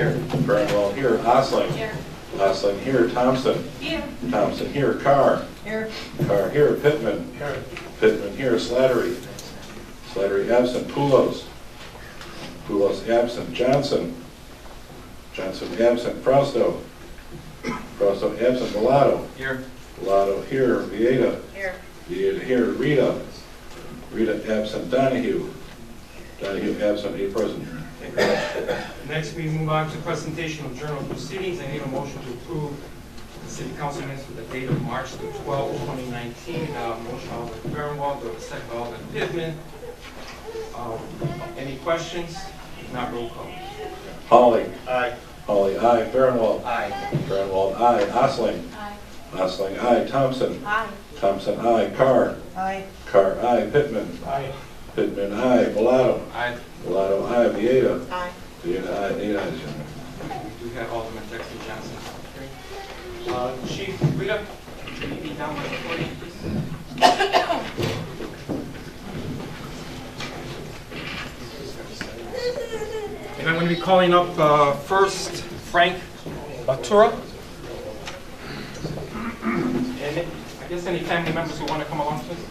here. Burnwell here. Osling. Here. Osling here. Thompson. Here. Thompson here. Carr. Here. Carr here. Pittman. Here. Pittman here. Slattery. Slattery absent. Poulos. Poulos absent. Johnson. Johnson absent. Frausto. Frausto absent. Mulatto. Here. Mulatto here. Vieta. Here. Vieta here. Rita. Rita absent. Donahue. Donahue absent. 8 present. Next, we move on to presentation of journal proceedings. I need a motion to approve the city council minutes for the date of March the 12th, 2019. Motion Alderman Bernwald, do I have a second Alderman Pittman. Any questions? If not, roll call. Holly. Aye. Holly, aye. Bernwald. Aye. Bernwald, aye. Osling. Aye. Osling, aye. Thompson. Aye. Thompson, aye. Carr. Aye. Carr, aye. Pittman. Aye. Pittman, aye. Mulatto. Aye. Mulatto, aye. Vieta. Aye. Vieta, aye. 8 ayes. We do have Alderman Jackson Johnson. Chief Rita, can you be down by the podium, please? And I'm going to be calling up first Frank Batura. And I guess any family members who want to come along, please.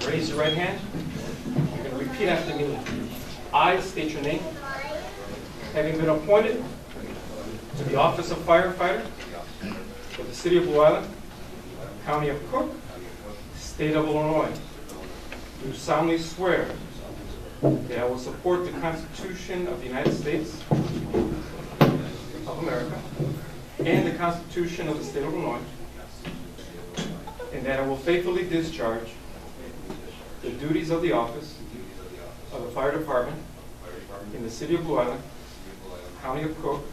Raise your right hand. You're going to repeat after me. I state your name. Having been appointed to the office of firefighter for the city of Blue Island, county of Cook, state of Illinois, do solemnly swear that I will support the Constitution of the United States of America and the Constitution of the state of Illinois, and that I will faithfully discharge the duties of the office of the fire department in the city of Blue Island, county of Cook,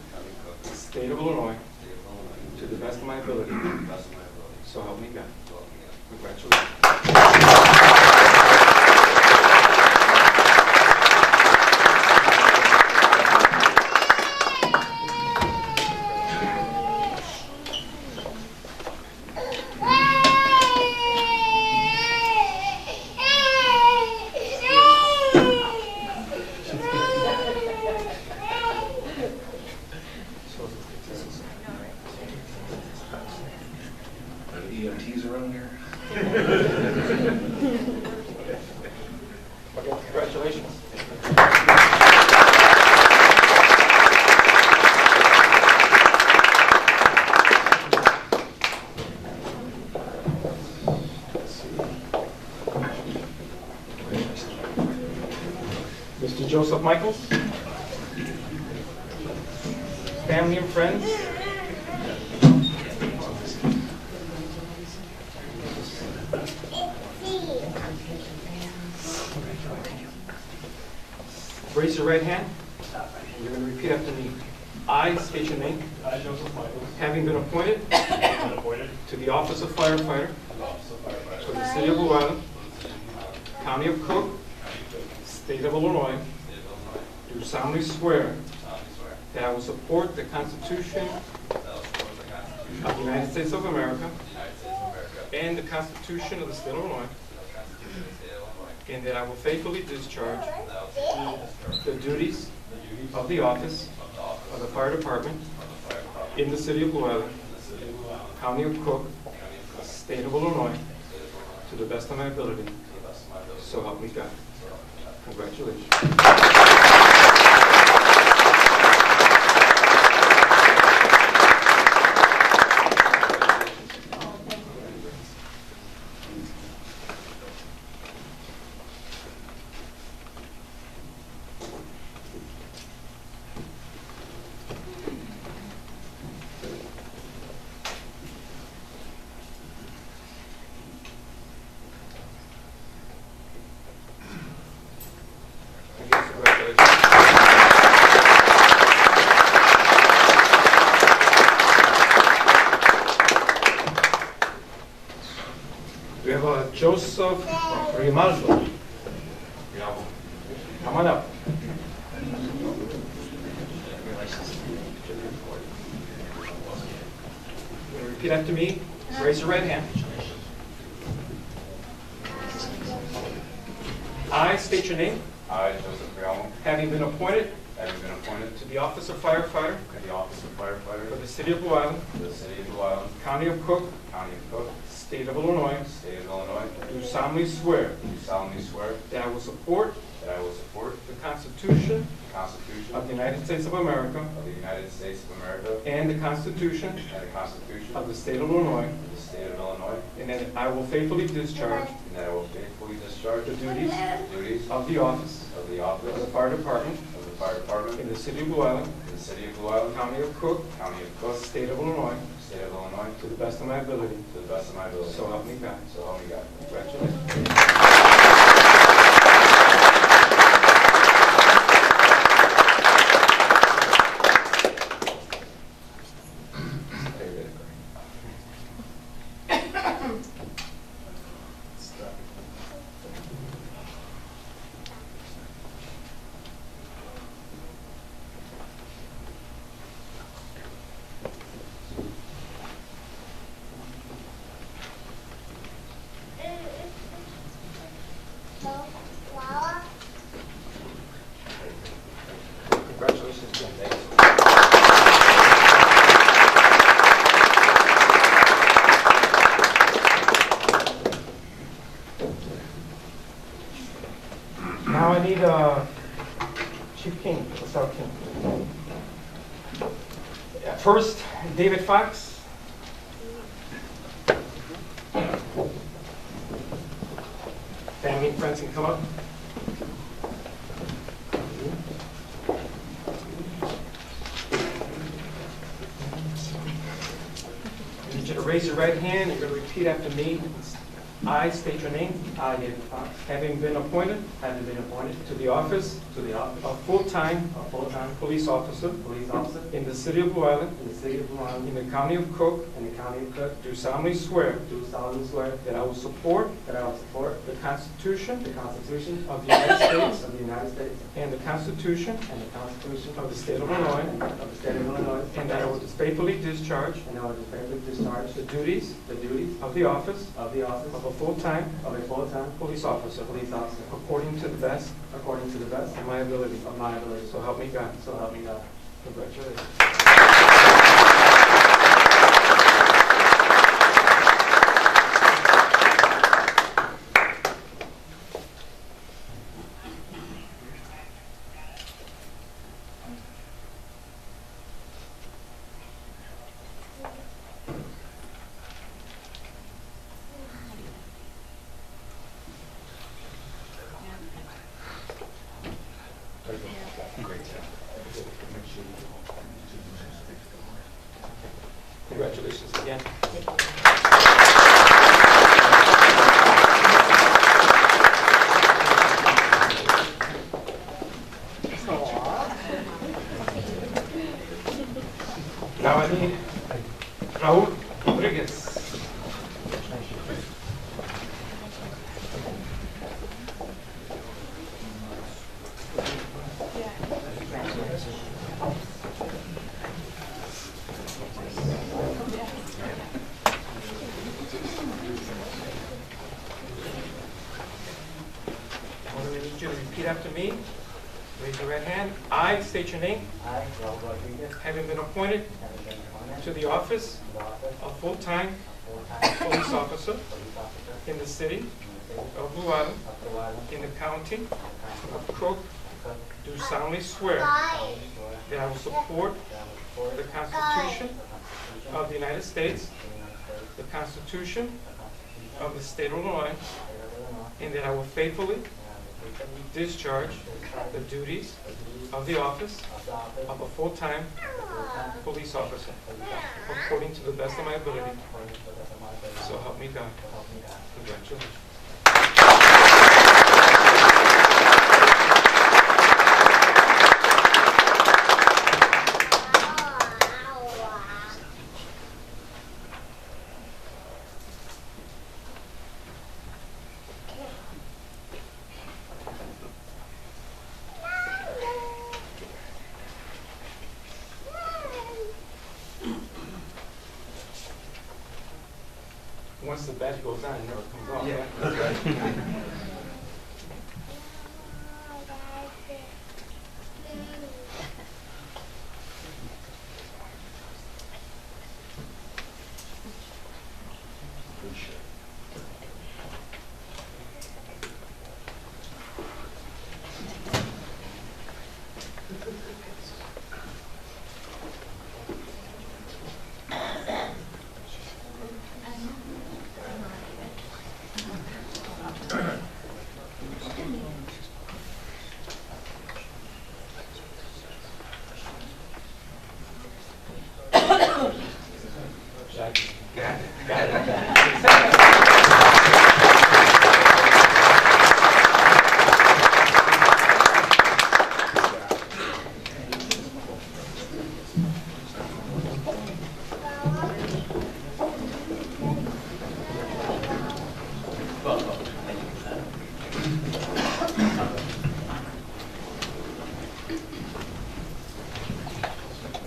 state of Illinois, to the best of my ability. So help me God. Congratulations. EMTs around here? Congratulations. Mr. Joseph Michaels, family and friends, raise your right hand. You're going to repeat after me. I state your name. I, Joseph Michaels, Having been appointed to the office of firefighter for the city of Blue Island, county of Cook, state of Illinois, do solemnly swear that I will support the Constitution of the United States of America and the Constitution of the state of Illinois, and that I will faithfully discharge the duties of the office of the fire department in the city of Blue Island, county of Cook, state of Illinois, to the best of my ability. So help me God. Congratulations. We have Joseph Rimaldo. Come on up. You're going to repeat after me. Raise your right hand. I state your name. I, Joseph Rialmo, Having been appointed having been appointed to the office of firefighter to the office of firefighter for the city of Blue Island, for the city of Blue Island, county of Cook, county of Cook, state of Illinois, state of Illinois, do solemnly swear do solemnly swear that I will support that I will support the Constitution the Constitution of the United States of America of the United States of America and the Constitution and the Constitution of the state of Illinois, of the state of Illinois, and that I will faithfully discharge and that I will faithfully discharge the duties the duties of the office of the of the office fire department of the fire department in the city of Blue Island, in the city of Blue Island, county of Cook, county of Cook, state of Illinois, state of Illinois, to the best of my ability. to the best of my ability. So help me God. So help me God. Congratulations. Congratulations again. Now I need Chief King, what's up, King? First, David Fox. Family and friends can come up. I need you to raise your right hand and you're going to repeat after me. I state your name. I, David Fox, Having been appointed having been appointed to the office to the office of full-time of full-time police officer police officer in the city of Blue Island, in the city of Blue Island, in the county of Cook, in the county of Cook, do solemnly swear do solemnly swear that I will support that I will support the Constitution the Constitution of the United States of the United States and the Constitution and the Constitution of the state of Illinois, of the state of Illinois, and that I will faithfully discharge and I will faithfully discharge the duties the duties of the office of the office of a full-time of a full-time police officer police officer according to the best according to the best of my ability. of my ability. So help me God. So help me God. Congratulations. Congratulations again. Now I need Raul Rodriguez. I'm going to need you to repeat after me. Raise your right hand. I state your name. I, Raul Rodriguez, Having been appointed having been appointed to the office to the office of full-time of full-time police officer police officer in the city in the city of Blue Island, of Blue Island, in the county in the county of Cook, of Cook, do solemnly swear solemnly swear that I will support that I will support the Constitution the Constitution of the United States, of the United States, the Constitution the Constitution of the state of Illinois, of the state of Illinois, and that I will faithfully and I will faithfully discharge discharge the duties the duties of the office of the office of a full-time of full-time police officer police officer according to the best of my ability. according to the best of my ability. So help me God. So help me God. Congratulations. Once the badge goes on, it never comes off. Yeah, Right? that's right.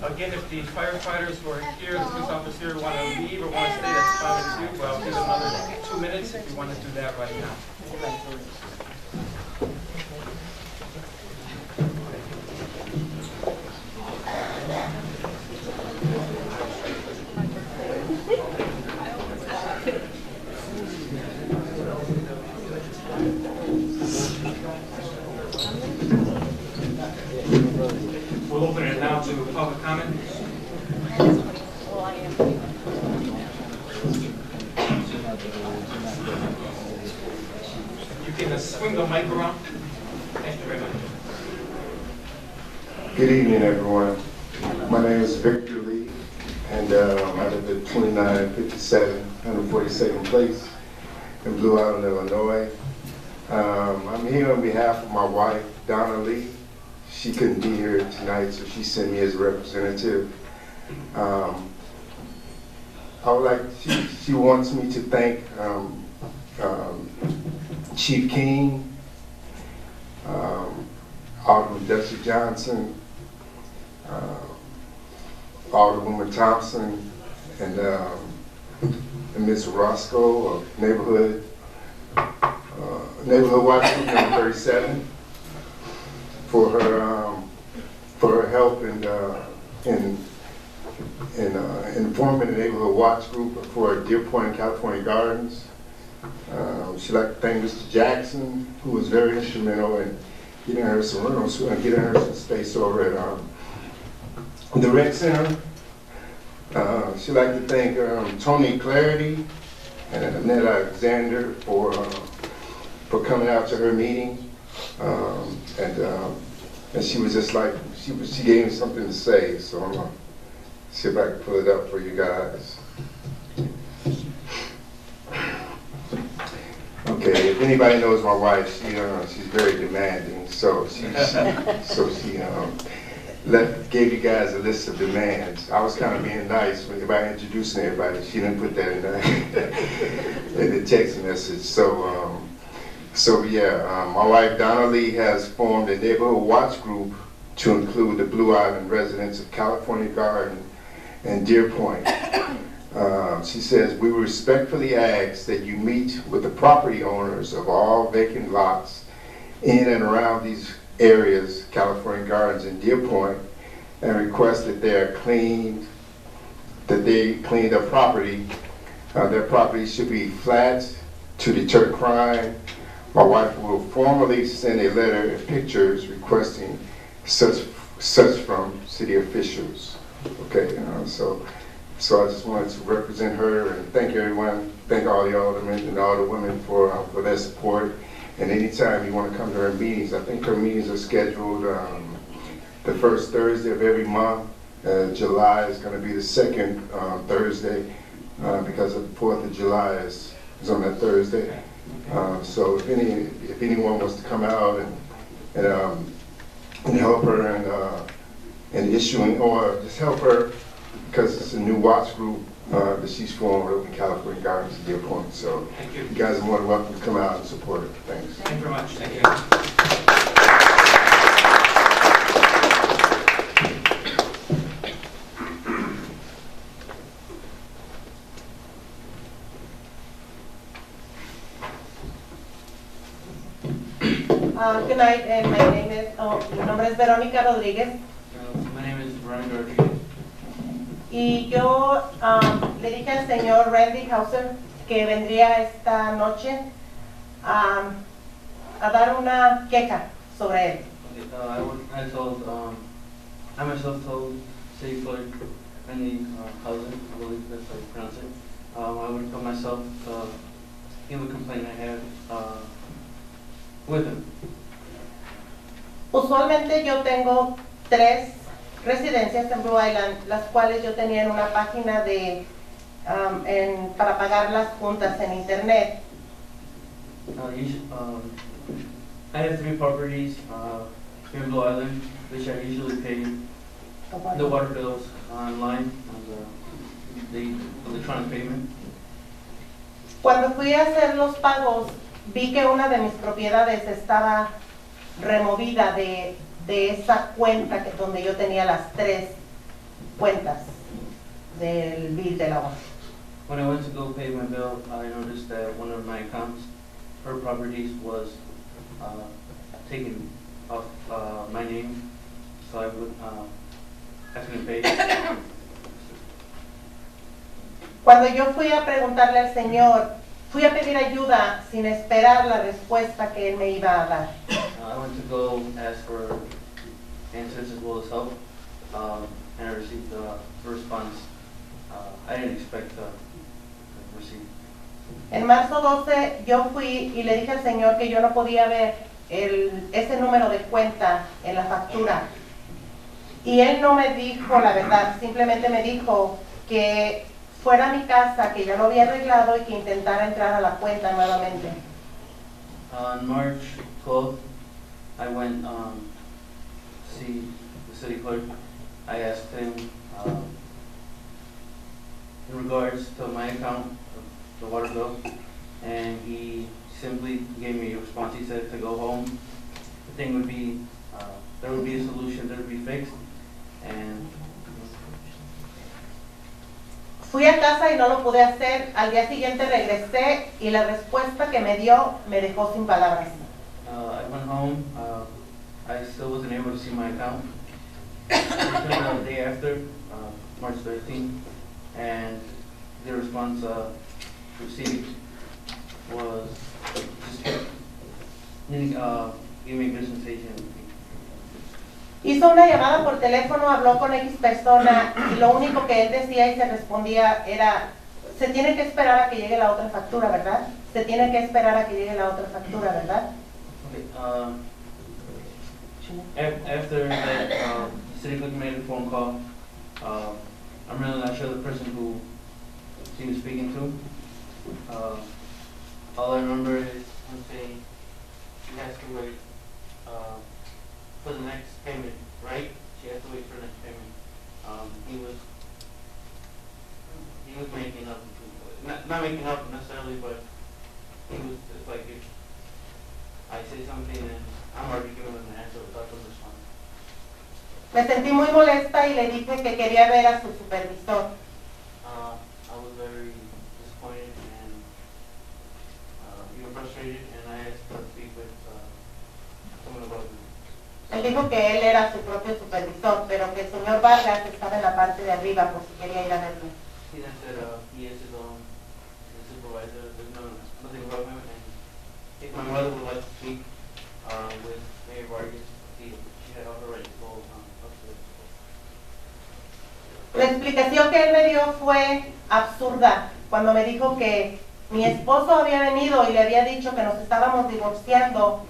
Again, if the firefighters who are here, the police officers here want to leave or want to stay, that's fine too. But I'll give another 2 minutes if you want to do that right now. We'll open it now to public comment. You can swing the mic around. Thank you very much. Good evening, everyone. My name is Victor Lee, and I live at 2957 142nd Place in Blue Island, Illinois. I'm here on behalf of my wife, Donna Lee. She couldn't be here tonight, so she sent me as a representative. I would like, she wants me to thank Chief King, Alderman Dexter Johnson, Alderwoman Thompson, and Ms. Roscoe of Neighborhood Watch Group number 37 for her help in forming the Neighborhood Watch Group for Deer Point, California Gardens. She'd like to thank Mr. Jackson, who was very instrumental in getting her some rooms, getting her some space over at the rec center. She'd like to thank Tony Clarity and Annette Alexander for coming out to her meeting. And she was just like, she gave me something to say, so I'm gonna see if I can pull it up for you guys. Okay, if anybody knows my wife, she's very demanding, so she gave you guys a list of demands. I was kind of being nice by introducing everybody. She didn't put that in the text message. So yeah, my wife Donna Lee has formed a neighborhood watch group to include the Blue Island residents of California Garden and Deer Point. She says, we respectfully ask that you meet with the property owners of all vacant lots in and around these areas, California Gardens and Deer Point, and request that they clean their property. Their property should be flat to deter crime. My wife will formally send a letter and pictures requesting such from city officials. Okay, so I just wanted to represent her and thank everyone, thank all the aldermen and all the women for their support. And anytime you want to come to her meetings, I think her meetings are scheduled the first Thursday of every month. July is going to be the second Thursday because the 4th of July is on that Thursday. So if anyone wants to come out and help her in issuing, or just help her because it's a new watch group that she's formed over in California Gardens and Deer Point. So you guys are more than welcome to come out and support her. Thanks. Thank you very much. Thank you. Good night, and my name is, mi nombre es Verónica Rodríguez. My name is Veronica Rodriguez. Y yo le dije al señor Randy Hauser que vendría esta noche a dar una queja sobre él. I myself told City Clerk Randy Hauser, I believe that's how you pronounce it. I would come myself to give a complaint I had with him. Usualmente yo tengo 3 residencias en Blue Island, las cuales yo tenía en una página de para pagar las juntas en internet. I have 3 properties here in Blue Island, which I usually pay the water bills online on the electronic payment. Cuando fui a hacer los pagos, vi que una de mis propiedades estaba removida de esa cuenta donde yo tenía las 3 cuentas del bill del agua. When I went to go pay my bill, I noticed that one of my accounts, her properties, was taken off my name, so I would have to pay. Cuando yo fui a preguntarle al Señor, fui a pedir ayuda sin esperar la respuesta que Él me iba a dar. I went to go ask for answers as well as help, and I received a response I didn't expect to receive. En marzo 12 yo fui y le dije al Señor que yo no podía ver ese número de cuenta en la factura. Y Él no me dijo la verdad, simplemente me dijo que fuera a mi casa, que ya lo había arreglado y que intentara entrar a la cuenta nuevamente. On March 12th, I went to see the city clerk. I asked him in regards to my account, the water bill, and he simply gave me a response. He said to go home. The thing would be, there would be a solution, there would be fixed, and Fui a casa y no lo pude hacer. Al día siguiente regresé y la respuesta que me dio me dejó sin palabras. I went home. I still wasn't able to see my account. I returned the day after, March 13th, and the response received was just give me a presentation. Hizo una llamada por teléfono, habló con X persona y lo único que él decía y se respondía era: se tiene que esperar a que llegue la otra factura, ¿verdad? Se tiene que esperar a que llegue la otra factura, ¿verdad? Okay, after that, the city clerk made a phone call. I'm really not sure the person who she was speaking to. All I remember is him saying she has to wait for the next payment, right? She has to wait for the next payment. He was making up, not making up necessarily, but he was just like, if I say something and I'm already giving him an answer without him responding. Me sentí muy molesta y le dije que quería ver a su supervisor. I was very disappointed and even frustrated, and I asked to speak with someone above me. Él dijo que él era su propio supervisor, pero que el señor Vargas estaba en la parte de arriba por si quería ir a verlo. He then said he is his own supervisor. There's nothing above him, and if my mother would like to speak with Mayor Vargas, she had all the right to go upstairs. La explicación que él me dio fue absurda cuando me dijo que mi esposo había venido y le había dicho que nos estábamos divorciando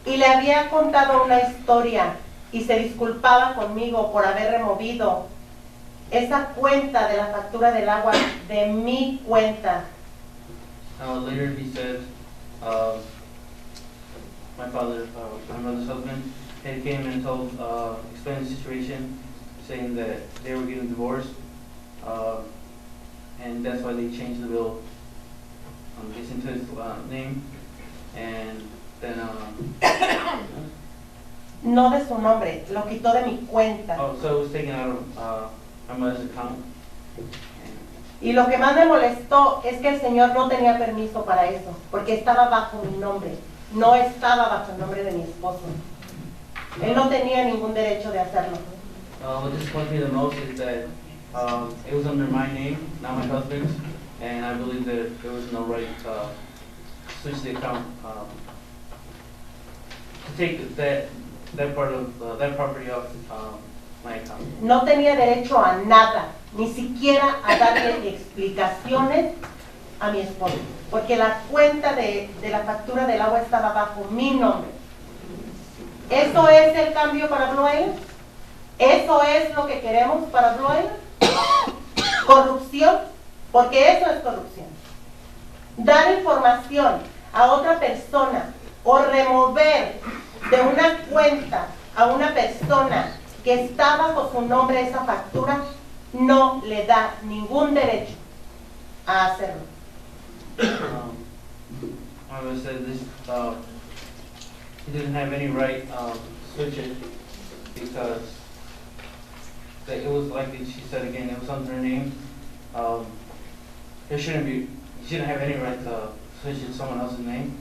y le había contado una historia y se disculpaba conmigo por haber removido esa cuenta de la factura del agua de mi cuenta. Later he said, my mother's husband, he came and explained the situation, saying that they were getting divorced, and that's why they changed the bill. It's into his name, and then No de su nombre, lo quitó de mi cuenta. so it was taken out of my mother's account. Y lo que más me molestó es que el señor no tenía permiso para eso, porque estaba bajo mi nombre. no estaba bajo el nombre de mi esposo. Él no tenía ningún derecho de hacerlo. What disappoints me the most is that it was under my name, not my husband's, and I believe that there was no right to switch the account, to take that part of that property off my account. No tenía derecho a nada, ni siquiera a darle explicaciones a mi esposo, porque la cuenta de la factura del agua estaba bajo mi nombre. ¿Eso es el cambio para Blue Island? ¿Eso es lo que queremos para Blue Island? ¿Corrupción? Porque eso es corrupción. Dar información a otra persona o remover de una cuenta a una persona que está bajo su nombre esa factura no le da ningún derecho a hacerlo. I would say this, he didn't have any right to switch it because it was like she said again, it was under her name. He shouldn't have any right to switch it to someone else's name.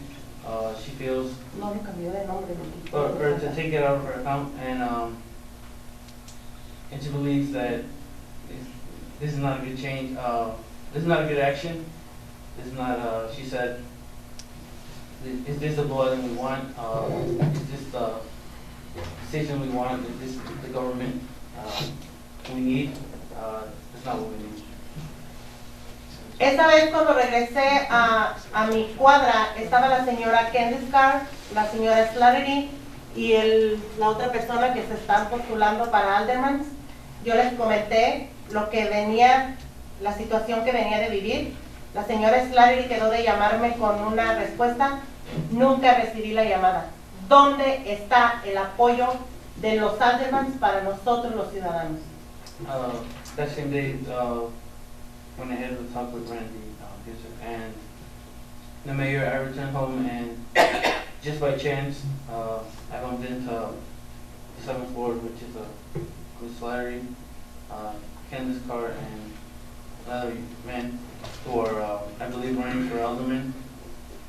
She feels, No le cambió de nombre. or to take it out of her account, and she believes that this is not a good change. This is not a good action. This is not. She said, "Is this the Blue Island we want? Is this the decision we want? Is this the government we need? It's not what we need." Esa vez cuando regresé a mi cuadra, estaba la señora Candice Carr, la señora Slattery y la otra persona que se está postulando para Aldermans. Yo les comenté lo que venía, la situación que venía de vivir. La señora Slattery quedó de llamarme con una respuesta. Nunca recibí la llamada. ¿Dónde está el apoyo de los Aldermans para nosotros los ciudadanos? That same day, went ahead to talk with Randy, and the mayor. I returned home, and just by chance, I bumped into the 7th Ward, which is Miss Larry, Candace Carr, and another man who are, I believe, running for alderman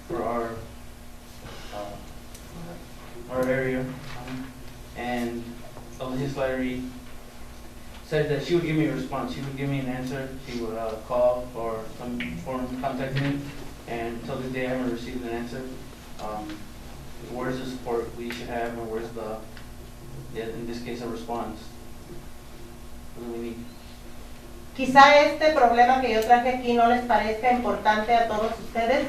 for our area, and Miss Larry said that she would give me a response. She would give me an answer. She would call or some form of contact me, and until this day I haven't received an answer. Where's the support we should have, and where's in this case, a response? What do we need? Quizá este problema que yo traje aquí no les parezca importante a todos ustedes,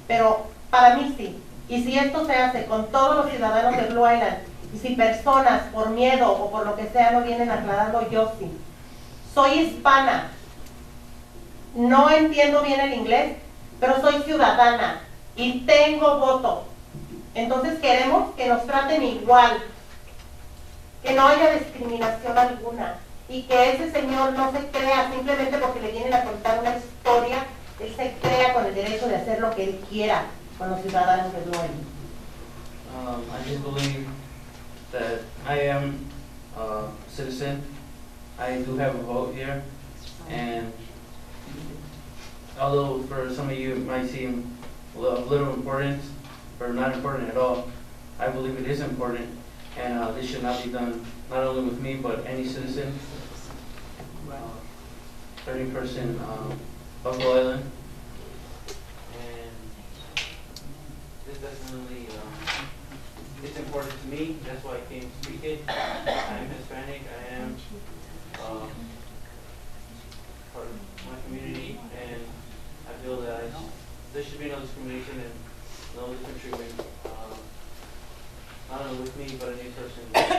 pero para mí sí. Y si esto se hace con todos los ciudadanos de Blue Island, y si personas por miedo o por lo que sea no vienen aclarando, yo sí. Soy hispana, no entiendo bien el inglés, pero soy ciudadana y tengo voto. Entonces queremos que nos traten igual, que no haya discriminación alguna y que ese señor no se crea simplemente porque le vienen a contar una historia, él se crea con el derecho de hacer lo que él quiera con los ciudadanos de Blue Island. I just believe that I am a citizen. I do have a vote here, and although for some of you it might seem a little important or not important at all, I believe it is important, and this should not be done not only with me but any citizen, any person of Blue Island. And this definitely it's important to me. That's why I came to speak it. I am Hispanic. I am part of my community, and I feel that there should be no discrimination and no different treatment, not only with me, but any person that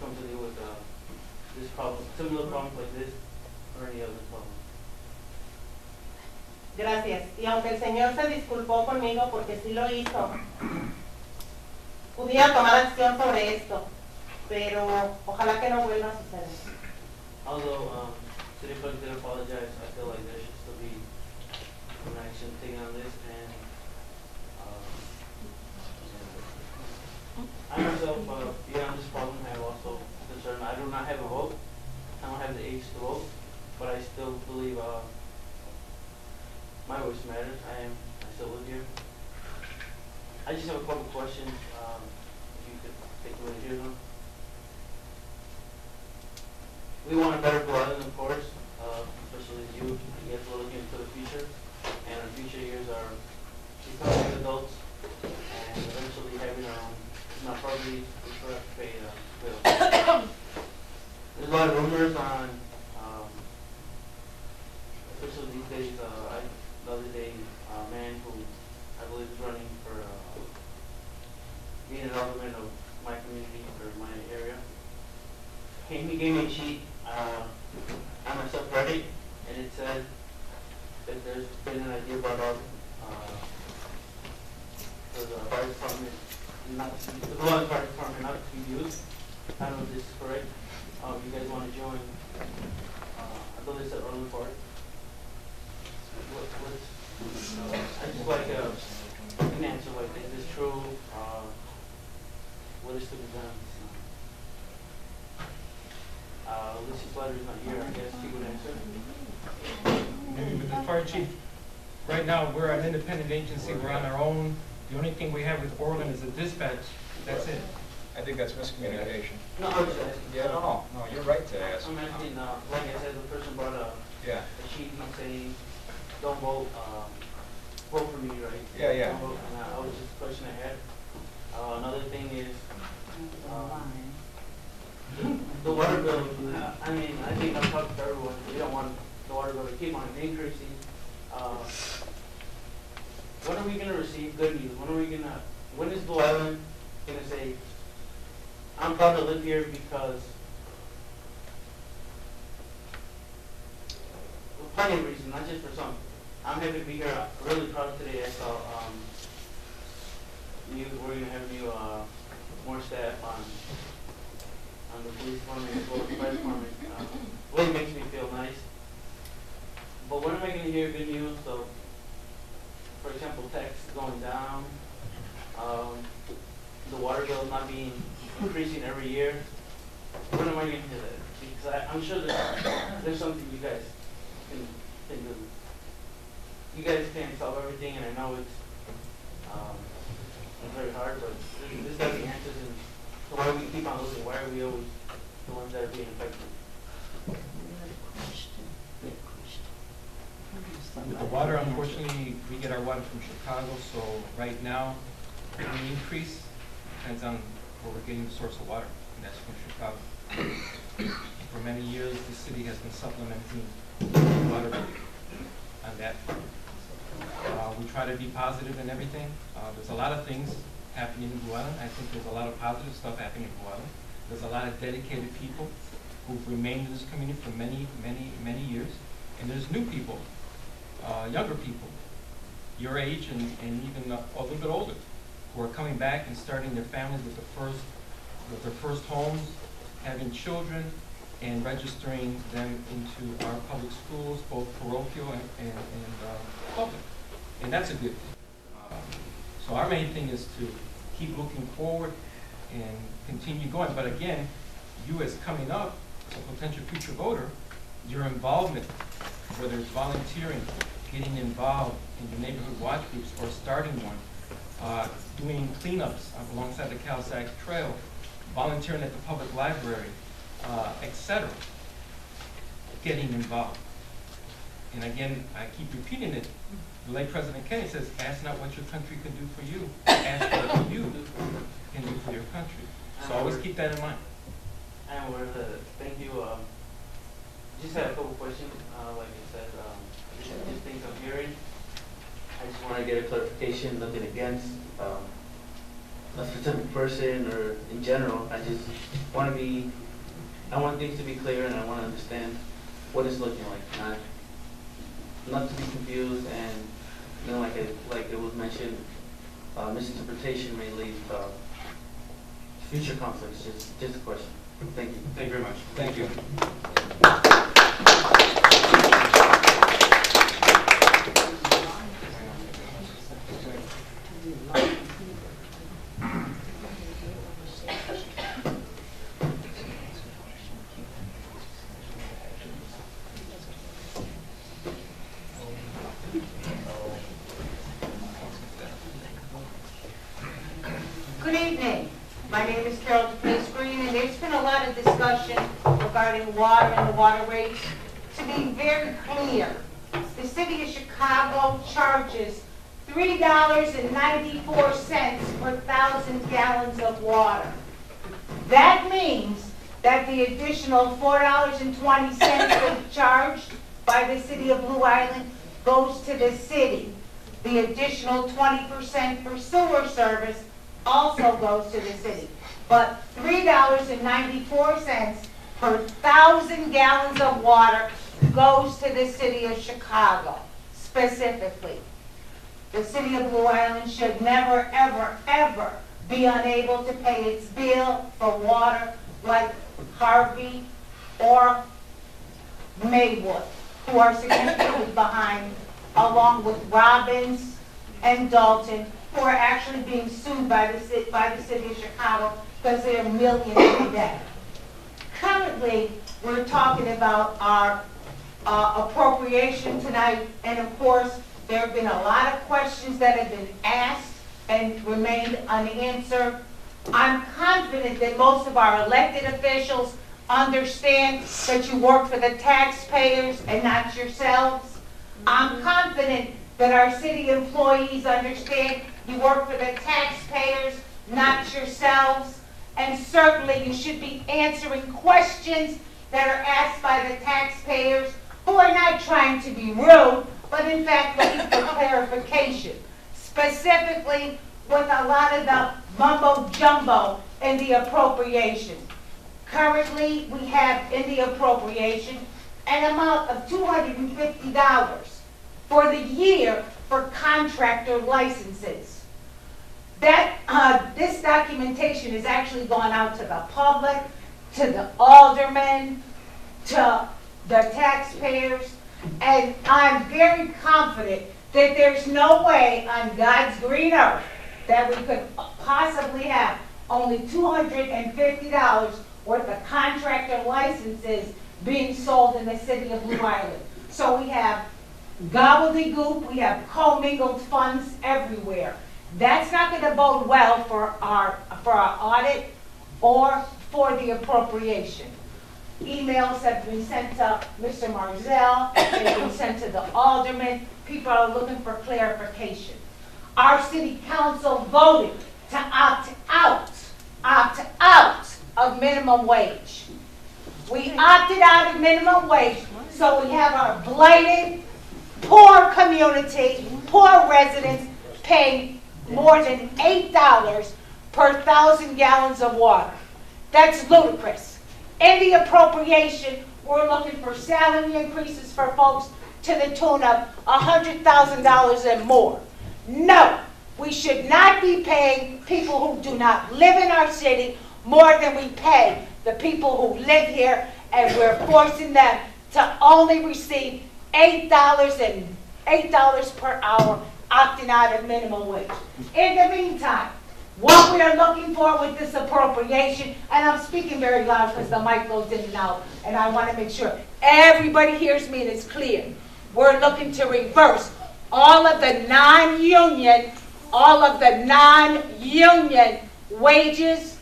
comes to deal with this problem, similar problems like this, or any other problem. Gracias. Y aunque el Señor se disculpó conmigo porque sí lo hizo, pudiera tomar acción sobre esto, pero ojalá que no vuelva a suceder. Although City Clerk did apologize, I feel like there should still be some action taken on this, and I myself, beyond this problem, have also concern. I do not have a vote. I don't have the age to vote, but I still believe my voice matters. I still live here. I just have a couple questions. If you could take a minute to hear them. We want a better Blue Island, of course, especially as you guys are looking into the future. And our future years are becoming adults and eventually having our own, not probably, we still have to pay bills. There's a lot of rumors on, especially these days, the other day, a man who I believe is running for being an alderman of my community or my area. He gave me a sheet on my subreddit, and it said that there's been an idea brought up for the fire department not to be, the Blue Island Fire Department not to be used. I don't know if this is correct. If you guys want to join, I believe it's at Orland Park. I just like an answer like, is this true? What is to be done? Lucy's letter is not here, I guess she would answer. Maybe with the fire chief. Right now, we're an independent agency, we're on our own. The only thing we have with Orland is a dispatch, that's it. I think that's miscommunication. No, I was asking. Yeah, no, you're right to ask. I'm asking, like I said, the person brought a sheet, he's saying, don't vote, vote for me, right? Yeah. Don't vote, and I was just a question I had. Another thing is, the water bill, I mean, I think I've talked to everyone, we don't want the water bill to keep on increasing. When are we going to receive good news? When is Blue Island going to say, I'm proud to live here because, for plenty of reasons, not just for some. I'm happy to be here. I'm really proud today. I saw we're going to have new more staff on the police department as well as the fire department. Really makes me feel nice. But when am I going to hear good news? So, for example, tax going down, the water bill not being increasing every year. When am I going to hear that? Because I'm sure there's something you guys can do. You guys can't solve everything, and I know it's very hard, but this got the answers. And so why do we keep on losing? Why are we always the ones that are being affected? With the water, unfortunately, we get our water from Chicago, so right now, any increase depends on where we're getting the source of water, and that's from Chicago. For many years, the city has been supplementing the water on that front. We try to be positive in everything. There's a lot of things happening in Blue Island. I think there's a lot of positive stuff happening in Blue Island. There's a lot of dedicated people who've remained in this community for many, many, many years. And there's new people, younger people, your age and even a little bit older, who are coming back and starting their families with their first homes, having children, and registering them into our public schools, both parochial and public. And that's a good thing. So our main thing is to keep looking forward and continue going. But again, you as coming up, as a potential future voter, your involvement, whether it's volunteering, getting involved in the neighborhood watch groups or starting one, doing cleanups alongside the Calsac Trail, volunteering at the public library, etc. Getting involved. And again, I keep repeating it. The late President Kennedy says, ask not what your country can do for you, ask what you can do for your country. So always keep that in mind. And we're thank you. Just had a couple questions. Like I said, just things I'm hearing. I just want to get a clarification, nothing against a specific person or in general. I just want I want things to be clear, and I want to understand what it's looking like, not to be confused, and like it was mentioned, misinterpretation may lead to future conflicts. Just a question. Thank you. Thank you very much. Thank you. My name is Carol Green, and there's been a lot of discussion regarding water and the water rates. To be very clear, the city of Chicago charges $3.94 per 1,000 gallons of water. That means that the additional $4.20 charged by the city of Blue Island goes to the city. The additional 20% for sewer service also goes to the city. But $3.94 per 1,000 gallons of water goes to the city of Chicago, specifically. The city of Blue Island should never, ever, ever be unable to pay its bill for water like Harvey or Maywood, who are significantly behind, along with Robbins and Dalton, who are actually being sued by the city of Chicago because they are millions in debt. Currently, we're talking about our appropriation tonight, and of course, there have been a lot of questions that have been asked and remained unanswered. I'm confident that most of our elected officials understand that you work for the taxpayers and not yourselves. I'm confident that our city employees understand you work for the taxpayers, not yourselves. And certainly you should be answering questions that are asked by the taxpayers, who are not trying to be rude, but in fact looking for clarification, specifically with a lot of the mumbo-jumbo in the appropriation. Currently, we have in the appropriation an amount of $250 for the year for contractor licenses. This documentation has actually gone out to the public, to the aldermen, to the taxpayers, and I'm very confident that there's no way on God's green earth that we could possibly have only $250 worth of contractor licenses being sold in the city of Blue Island. So we have gobbledygook, we have commingled funds everywhere. That's not going to bode well for our audit or for the appropriation. Emails have been sent to Mr. Marzell, they've been sent to the aldermen. People are looking for clarification. Our city council voted to opt out of minimum wage. We opted out of minimum wage, so we have our blighted, poor community, poor residents paying more than $8 per 1,000 gallons of water. That's ludicrous. In the appropriation, we're looking for salary increases for folks to the tune of $100,000 and more. No, we should not be paying people who do not live in our city more than we pay the people who live here, and we're forcing them to only receive $8 per hour, opting out of minimum wage. In the meantime, what we are looking for with this appropriation, and I'm speaking very loud because the mic goes in and out, and I want to make sure everybody hears me and it's clear. We're looking to reverse all of the non-union wages,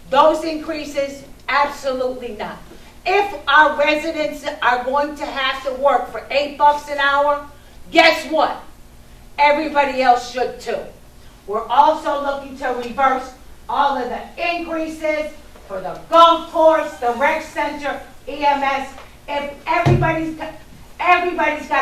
those increases, absolutely not. If our residents are going to have to work for $8 an hour, guess what? Everybody else should too. We're also looking to reverse all of the increases for the golf course, the rec center, EMS. If everybody's got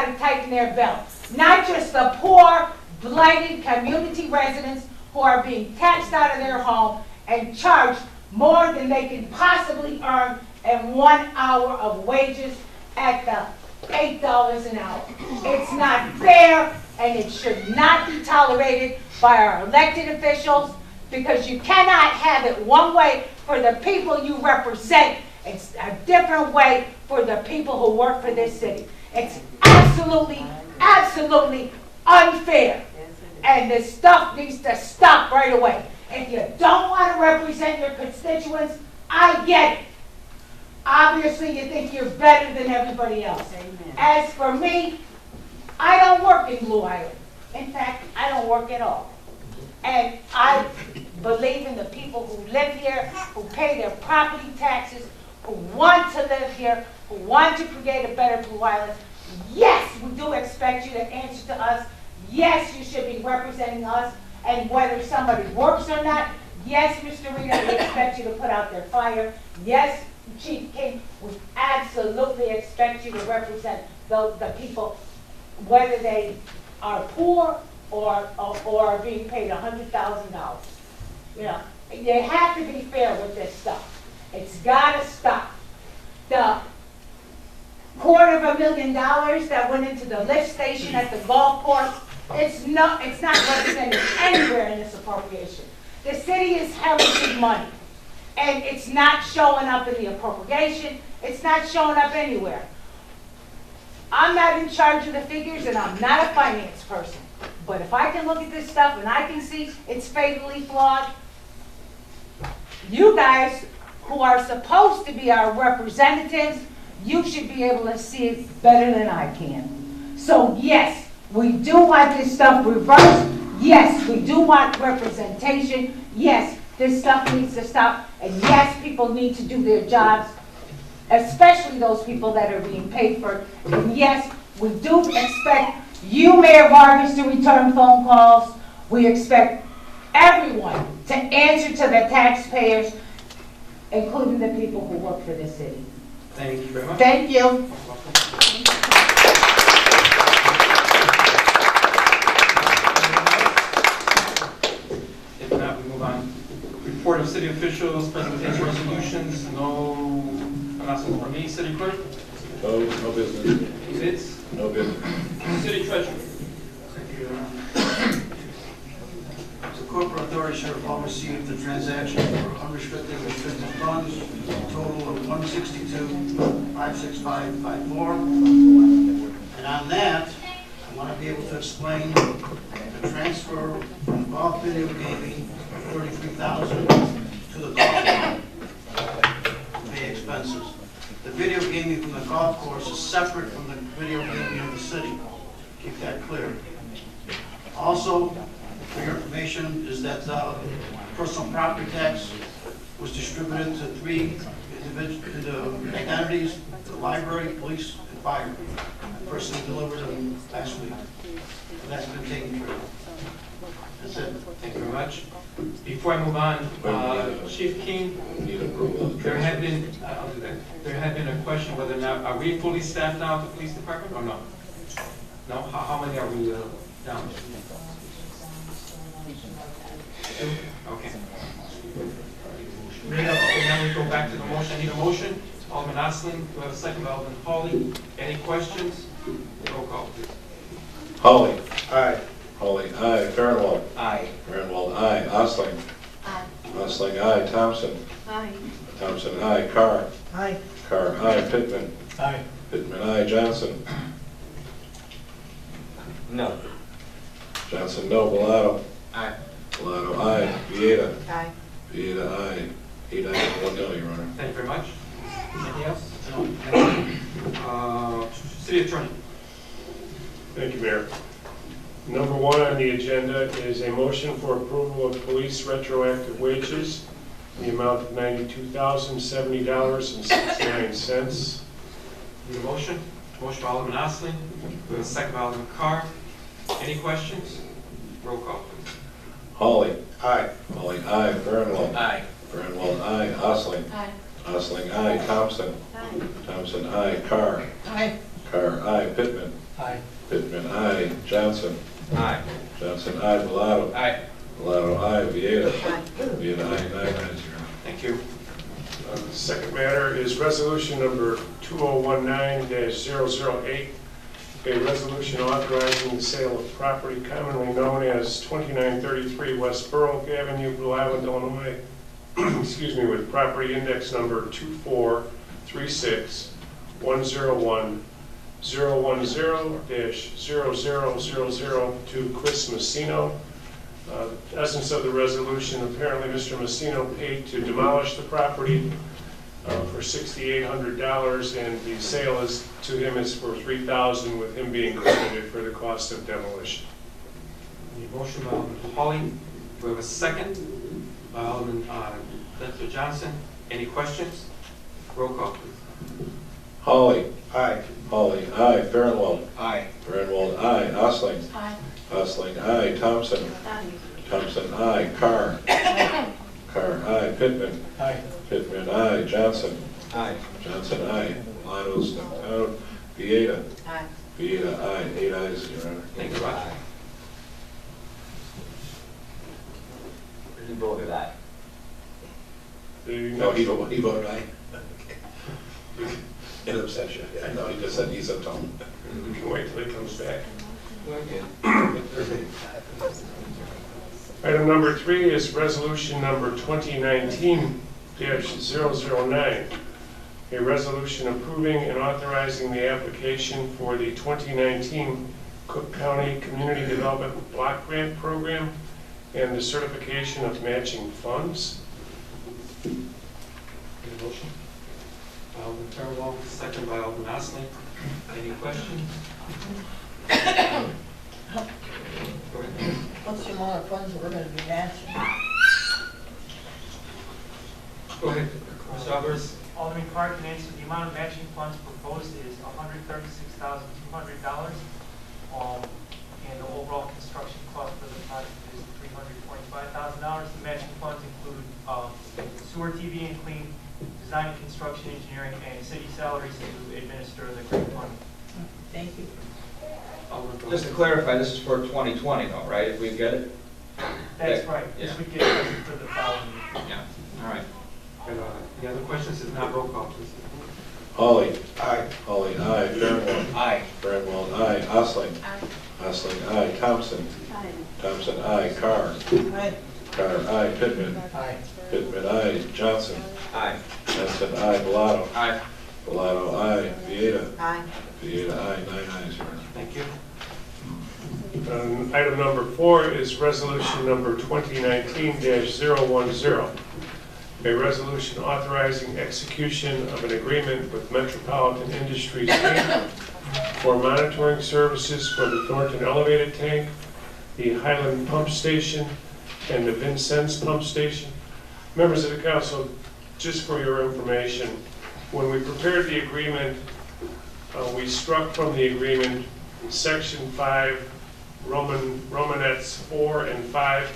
to tighten their belt. Not just the poor, blighted community residents who are being taxed out of their home and charged more than they can possibly earn in 1 hour of wages at the $8 an hour. It's not fair, and it should not be tolerated by our elected officials, because you cannot have it one way for the people you represent. It's a different way for the people who work for this city. It's absolutely, absolutely unfair. And this stuff needs to stop right away. If you don't want to represent your constituents, I get it. Obviously, you think you're better than everybody else. Amen. As for me, I don't work in Blue Island. In fact, I don't work at all. And I believe in the people who live here, who pay their property taxes, who want to live here, who want to create a better Blue Island. Yes, we do expect you to answer to us. Yes, you should be representing us, and whether somebody works or not, yes, Mr. Rita, we expect you to put out their fire. Yes, Chief King, we absolutely expect you to represent the people, whether they are poor or are being paid $100,000. You know, you have to be fair with this stuff. It's got to stop. The $250,000 that went into the lift station at the golf course, it's not represented anywhere in this appropriation. The city is hemorrhaging money, and it's not showing up in the appropriation. It's not showing up anywhere. I'm not in charge of the figures, and I'm not a finance person. But if I can look at this stuff and I can see it's fatally flawed, you guys who are supposed to be our representatives, you should be able to see it better than I can. So yes, we do want this stuff reversed. Yes, we do want representation. Yes, this stuff needs to stop. And yes, people need to do their jobs, especially those people that are being paid for it. And yes, we do expect you, Mayor Vargas, to return phone calls. We expect everyone to answer to the taxpayers, including the people who work for the city. Thank you very much. Thank you. If not, we move on. Report of city officials, presentation resolutions, no announcement from me. City clerk? No business. Bids? No business. City treasurer? Thank you. The corporate authority shall have all received the transaction for unrestricted and restricted funds, a total of $162,565.54. And on that, I want to be able to explain the transfer from golf video gaming, $33,000 to the golf fund to pay expenses. The video gaming from the golf course is separate from the video gaming in the city. Keep that clear. Also, for your information, is that personal property tax was distributed to 3 individual entities: the library, police, and fire. I personally delivered them last week. And that's been taken care of. That's it. Thank you very much. Before I move on, Chief King, Need approval. there had been, I'll do that. There had been a question whether or not, are we fully staffed now at the police department or no? No? How many are we down? 2? Okay. Now we go back to the motion. I need a motion. Alderman Osling, do I have a second? Alderman Hawley. Any questions? Roll call, please. Hawley. Aye. Hawley, aye. Farnwell. Aye. Farnwell, aye. Osling. Aye. Osling, aye. Thompson. Aye. Thompson, aye. Carr. Aye. Carr, aye. Pittman. Aye. Pittman, aye. Johnson. No. Johnson, no. Bellato. Aye. Bellato, aye. Vieta. Aye. Vieta, aye. 8 ayes, 1 no, Your Honor. Thank you very much. Anything else? No. City Attorney. Thank you, Mayor. Number 1 on the agenda is a motion for approval of police retroactive wages in the amount of $92,070.69. Need a motion? Motion by Alderman Osling. We have a second by Alderman Carr. Any questions? Roll call, please. Hawley. Aye. Hawley, aye. Farnwell. Aye. Farnwell, aye. Osling. Aye. Osling, aye. Thompson. Aye. Thompson, aye. Carr. Aye. Carr, aye. Pittman. Aye. Pittman, aye. Johnson. Aye. Johnson, aye. Bellato. Aye. Bellato, aye. Vieta. Aye. Vieta, aye. 9 ayes, Your Honor. Thank you. The second matter is resolution number 2019-008, a resolution authorizing the sale of property commonly known as 2933 West Berwick Avenue, Blue Island, Illinois, excuse me, with property index number 2436010-010-0000 to Chris Messino. The essence of the resolution, apparently Mr. Messino paid to demolish the property for $6,800, and the sale is to him is for $3,000, with him being credited for the cost of demolition. Need a motion by Alderman Hawley. Do we have a second? by Alderman Senator Johnson. Any questions? Roll call, please. Holly. Aye. Holly, aye. Farnwell. Aye. Farnwell, aye. Osling. Aye. Osling, aye. Thompson. Thompson, aye. Carr. Carr, aye. Pittman. Aye. Pittman, aye. Johnson. Aye. Johnson, aye. Milano stepped out. Vieta. Aye. Vieta, aye. 8 ayes, Your Honor. Thank you, Roger. You voted aye. No, he voted aye. Okay. In abstention. I know, he just said he's a tone. We can wait till he comes back. Item number 3 is resolution number 2019-009. A resolution approving and authorizing the application for the 2019 Cook County Community Development Block Grant Program and the certification of matching funds. Any motion? Alderman Fairwell, second by Alderman Osling. Any questions? Go ahead. What's the amount of funds that we're going to be matching? Go ahead, Mr. Alvarez. Alderman Clark can answer. The amount of matching funds proposed is $136,200. And the overall construction cost for the project is $325,000. The matching funds include sewer, TV and clean, design and construction engineering, and city salaries to administer the grant fund. Thank you. Just to clarify, this is for 2020 though, right, if we get it? That's right. Yeah. This would get us for the following year. Yeah, all right. Any other questions? If not, roll call, please. Holly. Aye. Holly, aye. Farnwell. Aye. Farnwell, aye. Osling. Aye. Osling, aye. Thompson. Aye. Thompson, aye. Carr. Aye. Carr, aye. Pittman. Aye. Pittman, aye. Johnson. Aye. Johnson, aye. Bellato. Aye. Bellato, aye. Vieta. Aye. Vieta, aye. 9 ayes, Your Honor. Thank you. Item number 4 is resolution number 2019-010. A resolution authorizing execution of an agreement with Metropolitan Industries Inc. for monitoring services for the Thornton Elevated Tank, the Highland Pump Station, and the Vincennes Pump Station. Members of the council, just for your information, when we prepared the agreement, we struck from the agreement Section 5, Romanettes 4 and 5.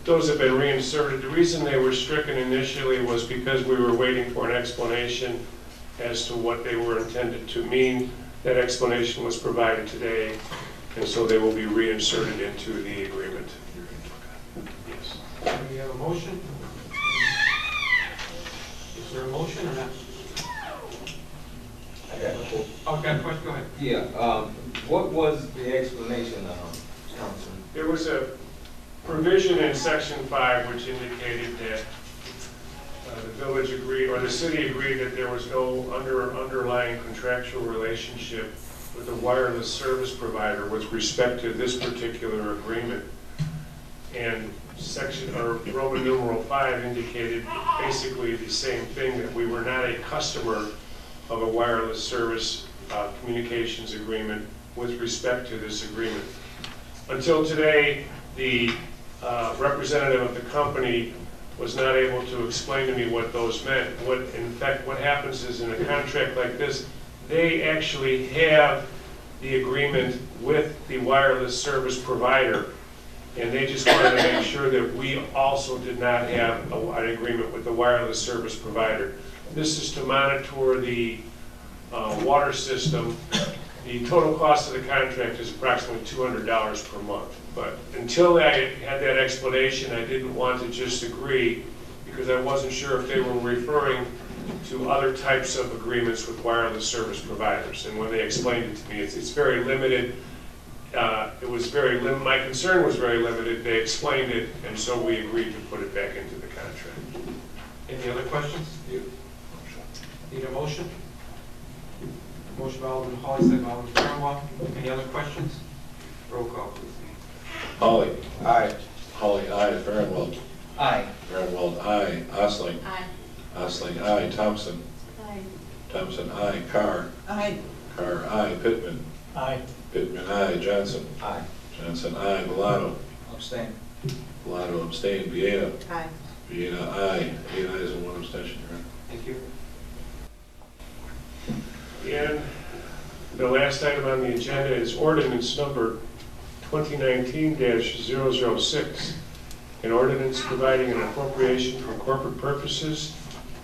Those have been reinserted. The reason they were stricken initially was because we were waiting for an explanation as to what they were intended to mean. That explanation was provided today, and so they will be reinserted into the agreement. Yes. We have a motion. Is there a motion or not? Oh, got a question? Go ahead. Yeah, what was the explanation, Councilman? There was a provision in Section 5 which indicated that the village agreed, or the city agreed, that there was no underlying contractual relationship with the wireless service provider with respect to this particular agreement. And Roman numeral 5 indicated basically the same thing, that we were not a customer of a wireless service communications agreement with respect to this agreement. Until today, the representative of the company was not able to explain to me what those meant. In fact, what happens is, in a contract like this, they actually have the agreement with the wireless service provider, and they just wanted to make sure that we also did not have an agreement with the wireless service provider. This is to monitor the water system. The total cost of the contract is approximately $200 per month. But until I had that explanation, I didn't want to just agree, because I wasn't sure if they were referring to other types of agreements with wireless service providers. And when they explained it to me, it's very limited. It was very limited. My concern was very limited. They explained it, and so we agreed to put it back into the contract. Any other questions? Need a motion? Motion by Alderman Holly, second by Alderman Fairwell. Any other questions? Roll call, please. Holly. Aye. Holly, aye. Farnwell. Aye. Farnwell, aye. Osling. Aye. Osling, aye. Thompson. Aye. Thompson, aye. Carr. Aye. Carr, aye. Pittman. Aye. Pittman, aye. Johnson. Aye. Johnson, aye. Bellato. Abstain. Bellato, abstain. Vieta. Aye. Rita, aye. 8 ayes and 1 abstention, Your Honor. Thank you. And the last item on the agenda is ordinance number 2019-006, an ordinance providing an appropriation for corporate purposes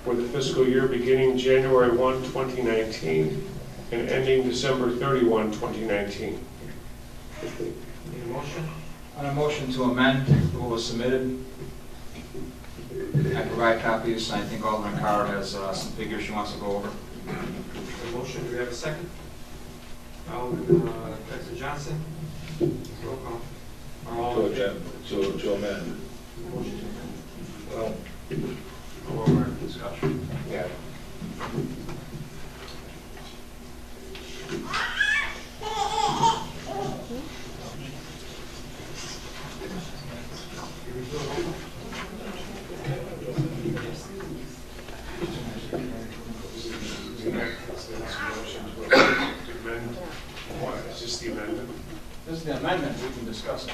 for the fiscal year beginning January 1, 2019 and ending December 31, 2019. Need a motion? On a motion to amend what was submitted, I provide copies, and I think Alderman Carr has some figures she wants to go over. A motion, do we have a second? Alderman Dexter Johnson? Roll call. Are all in favor? To amend. Motion to amend. Well, go over discussion. Yeah. Is this the amendment? This is the amendment, we can discuss it.